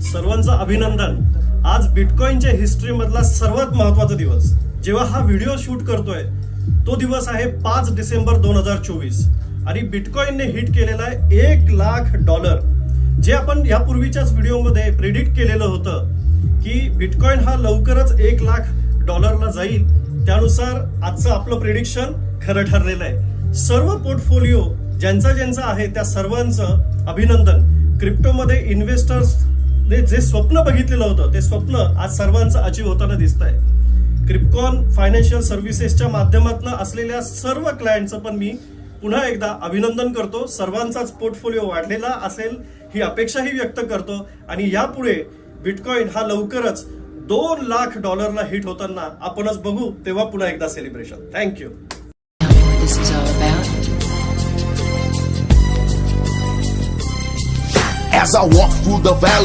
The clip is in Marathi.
सर्वांचं अभिनंदन। आज बिटकॉइनच्या हिस्ट्री मधला सर्वात महत्त्वाचा दिवस, जेव्हा हा व्हिडिओ शूट करतोय तो दिवस आहे 5 डिसेंबर 2024 आणि बिटकॉइनने हिट केलेला आहे $1,00,000, जे आपण यापूर्वीच्याच व्हिडिओमध्ये प्रेडिक्ट केलेलं होतं की बिटकॉइन हा लवकरच $1,00,000 जाईल। त्यानुसार आजचं आपलं प्रेडिक्शन खरं ठरलेलं आहे। सर्व पोर्टफोलिओ ज्यांचा आहे त्या सर्वांचं अभिनंदन। क्रिप्टोमध्ये इन्व्हेस्टर्स जे स्वप्न बघितलेलं होतं ते स्वप्न आज सर्वांचं अचीव होताना दिसतंय। क्रिप्टॉन फायनान्शियल सर्व्हिसेसच्या माध्यमातून असलेल्या सर्व क्लायंटचं पण मी पुन्हा एकदा अभिनंदन करतो। सर्वांचाच पोर्टफोलिओ वाढलेला असेल ही अपेक्षाही व्यक्त करतो आणि यापुढे बिटकॉइन हा लवकरच $2,00,000 हिट होताना आपणच बघू, तेव्हा पुन्हा एकदा celebration. Thank you. This is all about. As I walk through the valley